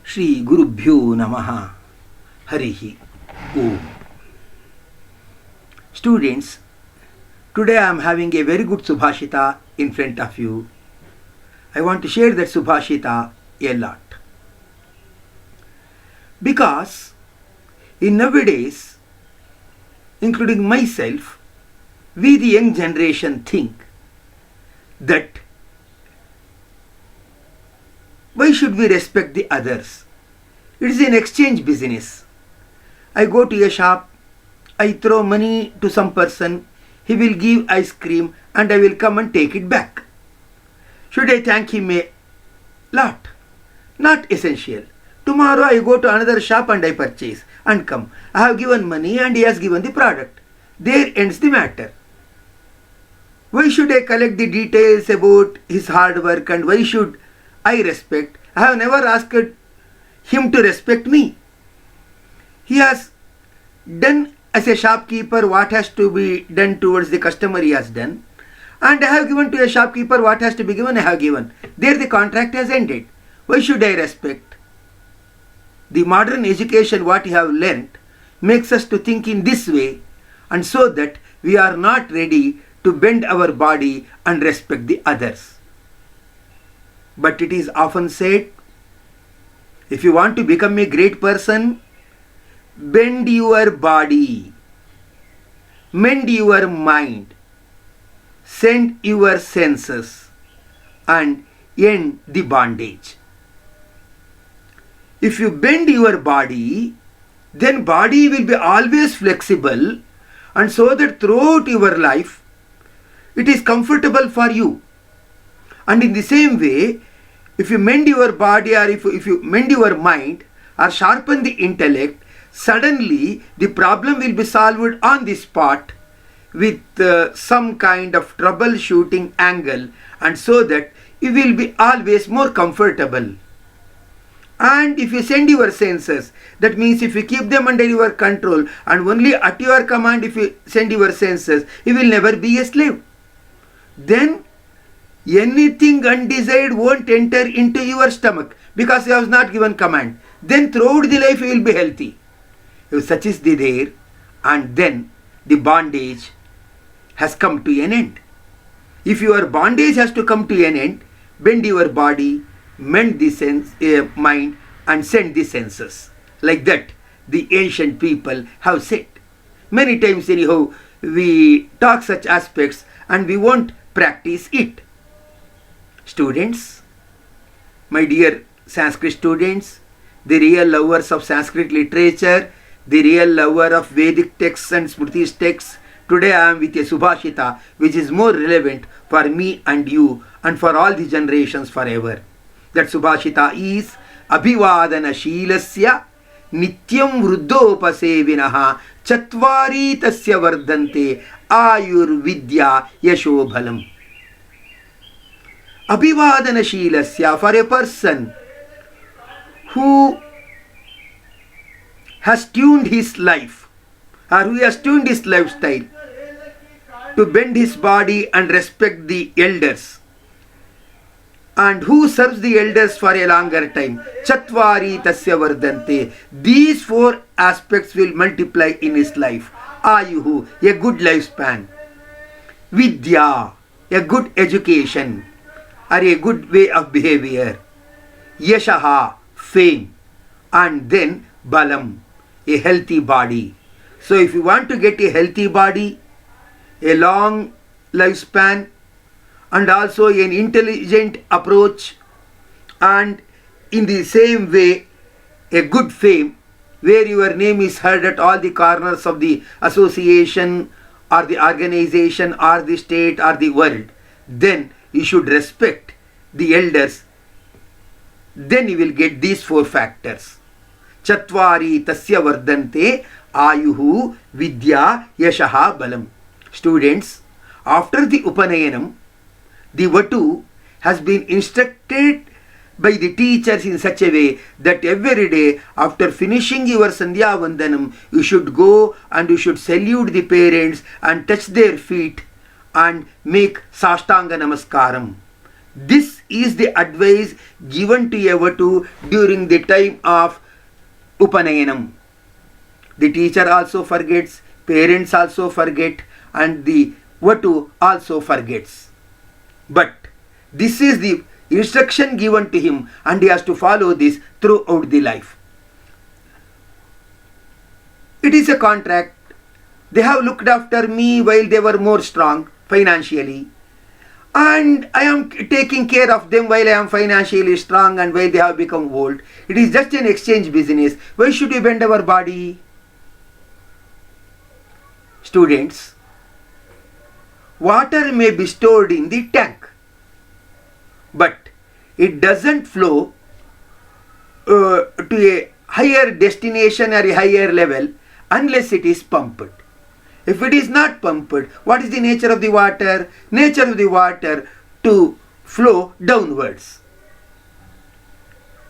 Shri Gurubhyo Namaha Harihi Om. Students, today I am having a very good Subhashita in front of you. I want to share that Subhashita a lot. Because in nowadays, including myself, we the young generation think that why should we respect the others? It is an exchange business. I go to a shop, I throw money to some person, he will give ice cream and I will come and take it back. Should I thank him a lot? Not essential. Tomorrow I go to another shop and I purchase and come. I have given money and he has given the product. There ends the matter. Why should I collect the details about his hard work and why should I respect? I have never asked him to respect me. He has done as a shopkeeper what has to be done towards the customer he has done. And I have given to a shopkeeper what has to be given, I have given. There the contract has ended. Why should I respect? The modern education what we have learnt makes us to think in this way, and so that we are not ready to bend our body and respect the others. But it is often said, if you want to become a great person, bend your body, mend your mind, send your senses, and end the bondage. If you bend your body, then body will be always flexible, and so that throughout your life, it is comfortable for you. And in the same way, if you mend your body or if you mend your mind or sharpen the intellect, suddenly the problem will be solved on the spot with some kind of troubleshooting angle, and so that you will be always more comfortable. And if you send your senses, that means if you keep them under your control and only at your command if you send your senses, you will never be a slave. Then anything undesired won't enter into your stomach because you have not given command. Then throughout the life you will be healthy. If such is the there, and then the bondage has come to an end. If your bondage has to come to an end, bend your body, mend the mind and send the senses. Like that the ancient people have said. Many times anyhow we talk such aspects and we won't practice it. Students, my dear Sanskrit students, the real lovers of Sanskrit literature, the real lover of Vedic texts and Smriti's texts, today I am with a Subhashita which is more relevant for me and you and for all the generations forever. That Subhashita is Abhivadana Shilasya Nityam Vruddhopasevinaha Chatvari Tasya Vardante Ayurvidya Yashobhalam. Abhivadana Shilasya, for a person who has tuned his life or who has tuned his lifestyle to bend his body and respect the elders, and who serves the elders for a longer time, Chatvari Tasya Vardante, these four aspects will multiply in his life. Ayuhu, a good lifespan. Vidya, a good education or a good way of behavior. Yashaha, fame. And then Balam, a healthy body. So if you want to get a healthy body, a long lifespan, and also an intelligent approach, and in the same way a good fame where your name is heard at all the corners of the association or the organization or the state or the world, then you should respect the elders. Then you will get these four factors. Chatvari Tasya Vardante Ayuhu Vidya Yashaha Balam. Students, after the Upanayanam, the Vatu has been instructed by the teachers in such a way that every day after finishing your Sandhya Vandanam, you should go and you should salute the parents and touch their feet and make Sashtanga Namaskaram. This is the advice given to a Vatu during the time of Upanayanam. The teacher also forgets, parents also forget, and the Vatu also forgets. But this is the instruction given to him, and he has to follow this throughout the life. It is a contract. They have looked after me while they were more strong financially, and I am taking care of them while I am financially strong and while they have become old. It is just an exchange business. Why should we bend our body? Students, water may be stored in the tank, but it doesn't flow to a higher destination or a higher level unless it is pumped. If it is not pumped, what is the nature of the water? Nature of the water to flow downwards.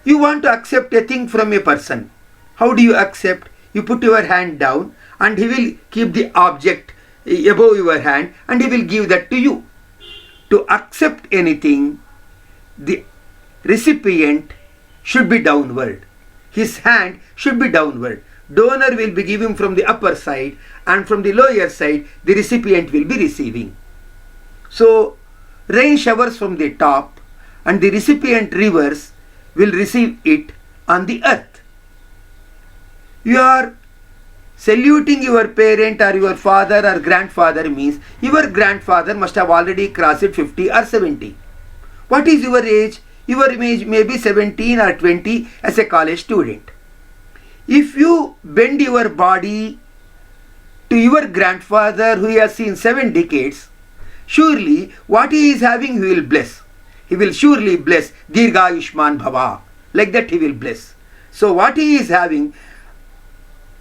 You want to accept a thing from a person. How do you accept? You put your hand down and he will keep the object above your hand and he will give that to you. To accept anything, the recipient should be downward. His hand should be downward. Donor will be giving from the upper side, and from the lower side the recipient will be receiving. So rain showers from the top and the recipient rivers will receive it on the earth. You are saluting your parent or your father or grandfather means your grandfather must have already crossed 50 or 70. What is your age? Your age may be 17 or 20 as a college student. If you bend your body to your grandfather who has seen 7 decades, surely what he is having he will bless. He will surely bless Dirgha Yushman Bhava. Like that he will bless. So what he is having,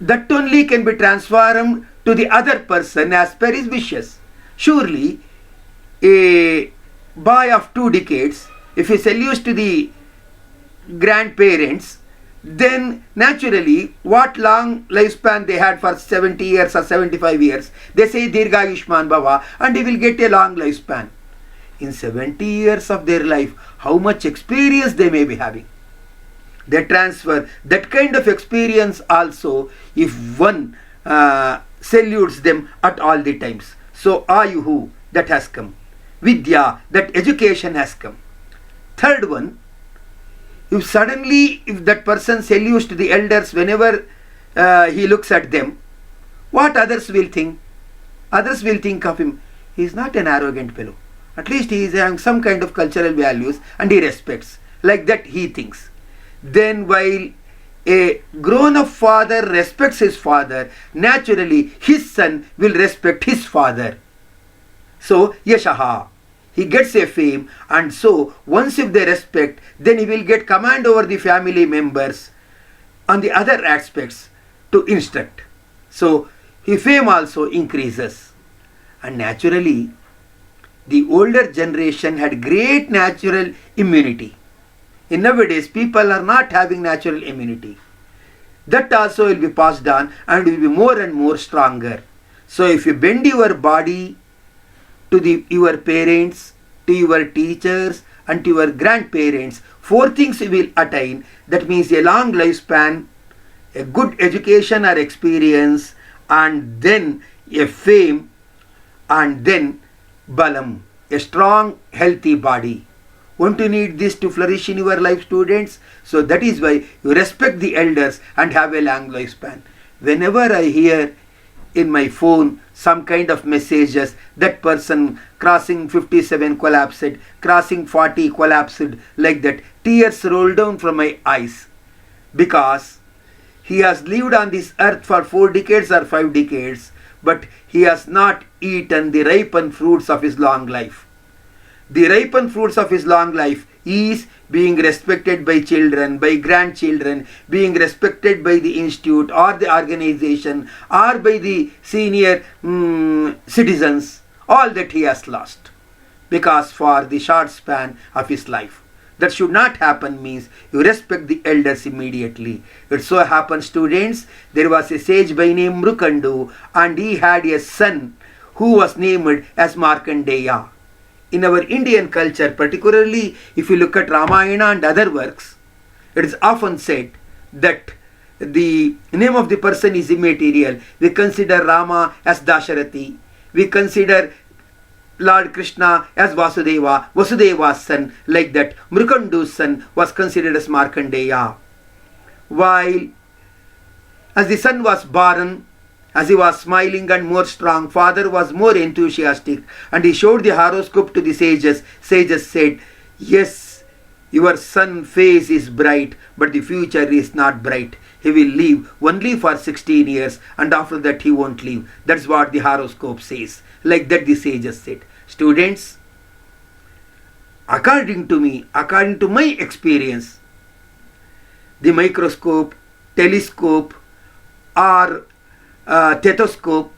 that only can be transformed to the other person as per his wishes. Surely a boy of 2 decades, if he salutes to the grandparents, then naturally what long lifespan they had for 70 years or 75 years, they say Dirgha Yushman Bhava and he will get a long lifespan. In 70 years of their life, how much experience they may be having. They transfer that kind of experience also if one salutes them at all the times. So Ayuhu, that has come. Vidya, that education has come. Third one, if that person salutes to the elders whenever he looks at them, what others will think? Others will think of him, he is not an arrogant fellow. At least he is having some kind of cultural values and he respects. Like that he thinks. Then while a grown-up father respects his father, naturally his son will respect his father. So Yashaha, he gets a fame, and so once if they respect, then he will get command over the family members on the other aspects to instruct. So his fame also increases. And naturally, the older generation had great natural immunity. In nowadays, people are not having natural immunity. That also will be passed on and will be more and more stronger. So if you bend your body to your parents, to your teachers and to your grandparents, 4 things you will attain. That means a long lifespan, a good education or experience, and then a fame, and then balam, a strong healthy body. Won't you need this to flourish in your life, students? So that is why you respect the elders and have a long lifespan. Whenever I hear in my phone some kind of messages, that person crossing 57 collapsed, crossing 40 collapsed, like that, tears roll down from my eyes, because he has lived on this earth for 4 decades or 5 decades, but he has not eaten the ripened fruits of his long life. The ripened fruits of his long life is being respected by children, by grandchildren, being respected by the institute or the organization or by the senior citizens. All that he has lost because for the short span of his life. That should not happen means you respect the elders immediately. It so happens, students, there was a sage by name Mrukandu, and he had a son who was named as Markandeya. in our Indian culture, particularly if you look at Ramayana and other works, it is often said that the name of the person is immaterial. We consider Rama as Dasharathi. We consider Lord Krishna as Vasudeva, Vasudeva's son, like that. Mrikandu's son was considered as Markandeya. While as the son was born, as he was smiling and more strong, father was more enthusiastic, and he showed the horoscope to the sages. Sages said, yes, your son's face is bright, but the future is not bright. He will live only for 16 years, and after that he won't live. That's what the horoscope says. Like that the sages said. Students, according to me, according to my experience, the microscope, telescope, or stethoscope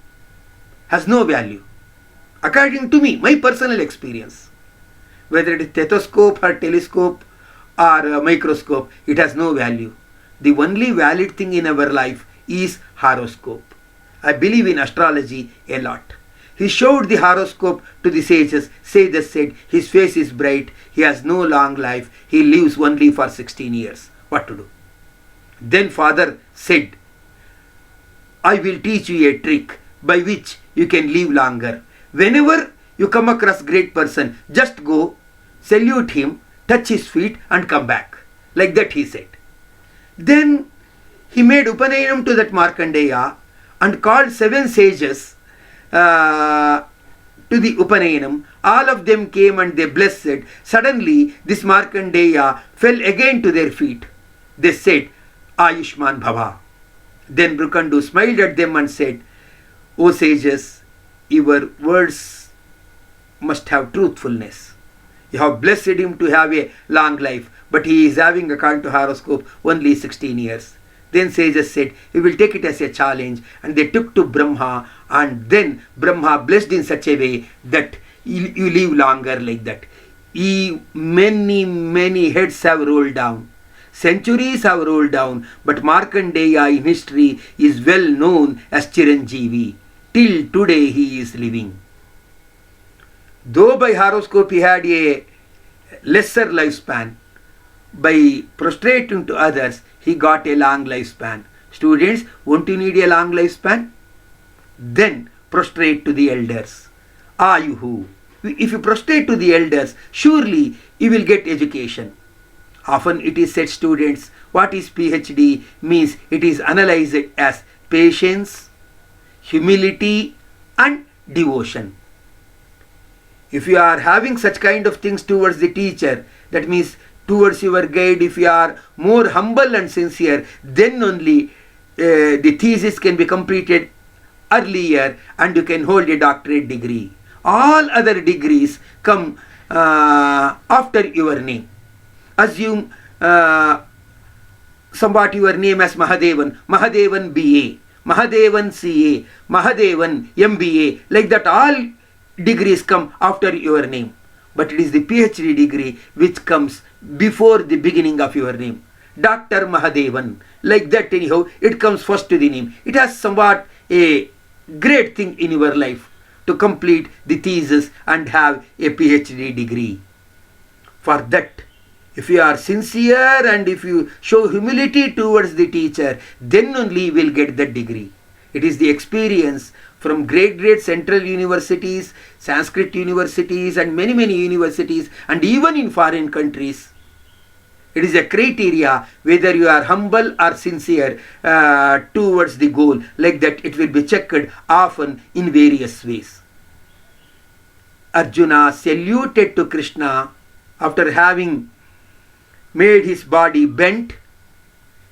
has no value. According to me, my personal experience, whether it is stethoscope or telescope or microscope, it has no value. The only valid thing in our life is horoscope. I believe in astrology a lot. He showed the horoscope to the sages. Sages said, his face is bright, he has no long life, he lives only for 16 years. What to do? Then father said, I will teach you a trick by which you can live longer. Whenever you come across great person, just go, salute him, touch his feet and come back. Like that he said. Then he made Upanayanam to that Markandeya and called 7 sages to the Upanayanam. All of them came and they blessed. Suddenly this Markandeya fell again to their feet. They said, Ayushman Bhava. Then Mrikandu smiled at them and said, O sages, your words must have truthfulness. You have blessed him to have a long life, but he is having, according to horoscope, only 16 years. Then sages said, we will take it as a challenge, and they took to Brahma, and then Brahma blessed in such a way that you live longer like that. Many heads have rolled down. Centuries have rolled down, but Markandeya in history is well known as Chiranjeevi. Till today he is living. Though by horoscope he had a lesser lifespan, by prostrating to others he got a long lifespan. Students, won't you need a long lifespan? Then prostrate to the elders. Ayuhu. If you prostrate to the elders, surely you will get education. Often it is said, students, what is PhD means? It is analyzed as patience, humility and devotion. If you are having such kind of things towards the teacher, that means towards your guide, if you are more humble and sincere, then only the thesis can be completed earlier and you can hold a doctorate degree. All other degrees come after your name. Assume somewhat your name as Mahadevan, Mahadevan BA, Mahadevan CA, Mahadevan MBA, like that all degrees come after your name. But it is the PhD degree which comes before the beginning of your name. Dr. Mahadevan, like that anyhow, it comes first to the name. It has somewhat a great thing in your life to complete the thesis and have a PhD degree. For that, if you are sincere and if you show humility towards the teacher, then only you will get that degree. It is the experience from great central universities, Sanskrit universities and many universities, and even in foreign countries. It is a criteria whether you are humble or sincere towards the goal. Like that it will be checked often in various ways. Arjuna saluted to Krishna after having made his body bent.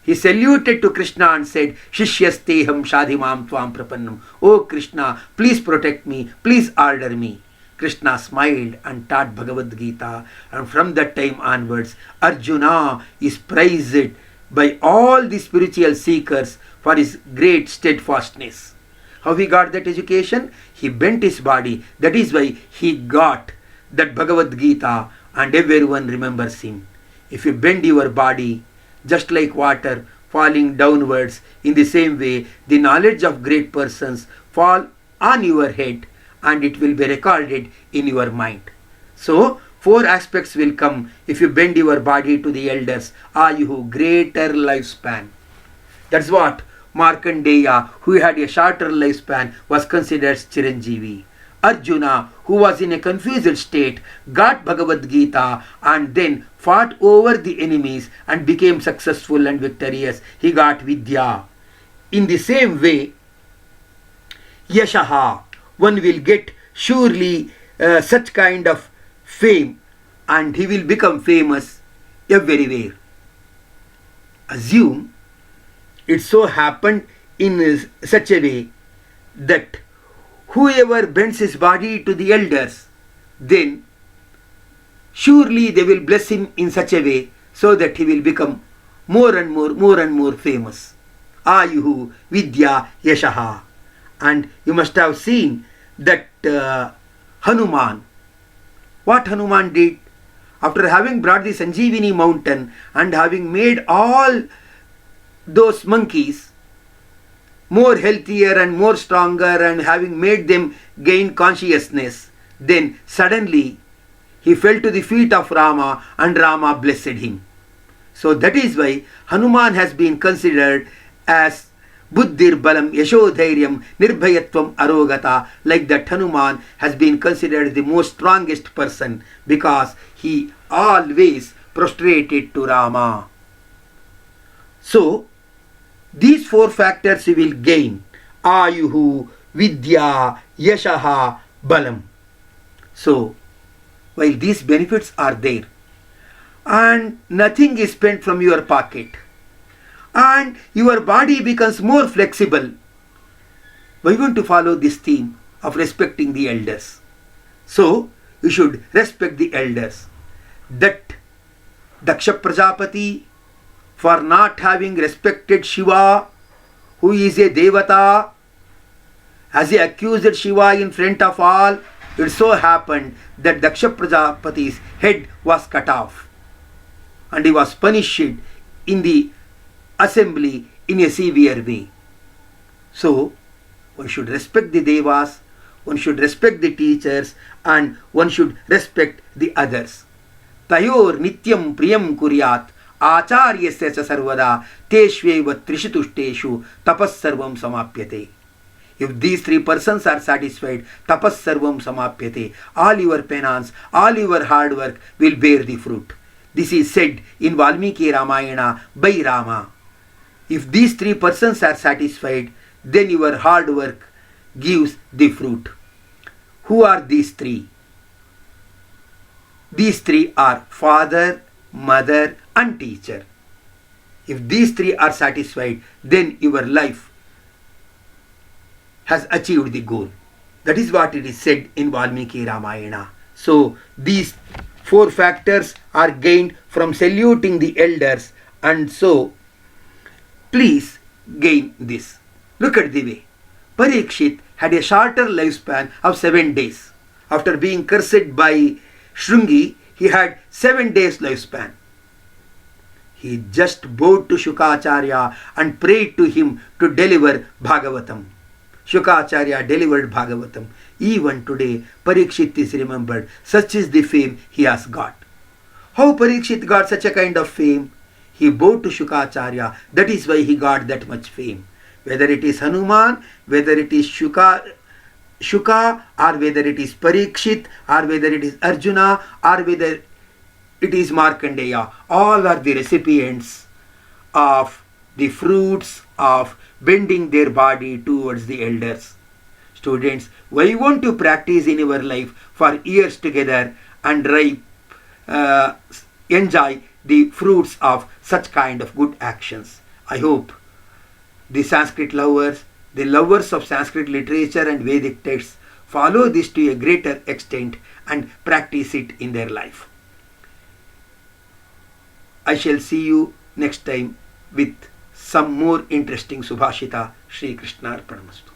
He saluted to Krishna and said, Shishyasteham Shadhimam Tvam Prapannam. Oh Krishna, please protect me, please order me. Krishna smiled and taught Bhagavad Gita, and from that time onwards, Arjuna is praised by all the spiritual seekers for his great steadfastness. How he got that education? He bent his body. That is why he got that Bhagavad Gita and everyone remembers him. If you bend your body, just like water falling downwards, in the same way, the knowledge of great persons fall on your head and it will be recorded in your mind. So, four aspects will come if you bend your body to the elders. Ayuhu, greater lifespan. That's what Markandeya, who had a shorter lifespan, was considered Chiranjeevi. Arjuna, who was in a confused state, got Bhagavad Gita and then fought over the enemies and became successful and victorious. He got Vidya. In the same way, Yashaha, one will get surely such kind of fame and he will become famous everywhere. Assume it so happened in such a way that whoever bends his body to the elders, then surely they will bless him in such a way so that he will become more and more famous. Ayuhu Vidya Yashaha. And you must have seen that Hanuman, what Hanuman did after having brought the Sanjeevani mountain and having made all those monkeys more healthier and more stronger and having made them gain consciousness, then suddenly he fell to the feet of Rama and Rama blessed him. So that is why Hanuman has been considered as Buddhir Balam Yashodhairyam Nirbhayatvam Arogata, like that Hanuman has been considered the most strongest person because he always prostrated to Rama. So these four factors you will gain: Ayuhu, Vidya, Yashaha, Balam. So while these benefits are there and nothing is spent from your pocket and your body becomes more flexible, why want to follow this theme of respecting the elders? So you should respect the elders. That Daksha Prajapati, for not having respected Shiva, who is a Devata, as he accused Shiva in front of all, it so happened that Daksha Prajapati's head was cut off and he was punished in the assembly in a severe way. So one should respect the Devas, one should respect the teachers, and one should respect the others. Tayor nityam priyam kuryat acharyasya cha sarvada teshveva trishituштeshu tapas sarvam samapyate. If these three persons are satisfied, tapas sarvam samapyate. All your penance, all your hard work will bear the fruit. This is said in Valmiki Ramayana by Rama. If these three persons are satisfied, then your hard work gives the fruit. Who are these three? These three are father, mother, and teacher. If these three are satisfied, then your life has achieved the goal. That is what it is said in Valmiki Ramayana. So these four factors are gained from saluting the elders, and so please gain this. Look at the way. Parikshit had a shorter lifespan of 7 days. After being cursed by Shrungi, he had 7 days lifespan. He just bowed to Shukacharya and prayed to him to deliver Bhagavatam. Shukacharya delivered Bhagavatam. Even today, Parikshit is remembered. Such is the fame he has got. How Parikshit got such a kind of fame? He bowed to Shukacharya. That is why he got that much fame. Whether it is Hanuman, whether it is Shuka, or whether it is Parikshit, or whether it is Arjuna, or whether it is Markandeya, all are the recipients of the fruits of bending their body towards the elders. Students, why won't you practice in your life for years together and enjoy the fruits of such kind of good actions? I hope the Sanskrit lovers, the lovers of Sanskrit literature and Vedic texts, follow this to a greater extent and practice it in their life. I shall see you next time with some more interesting Subhashita. Shri Krishna Arpanamastu.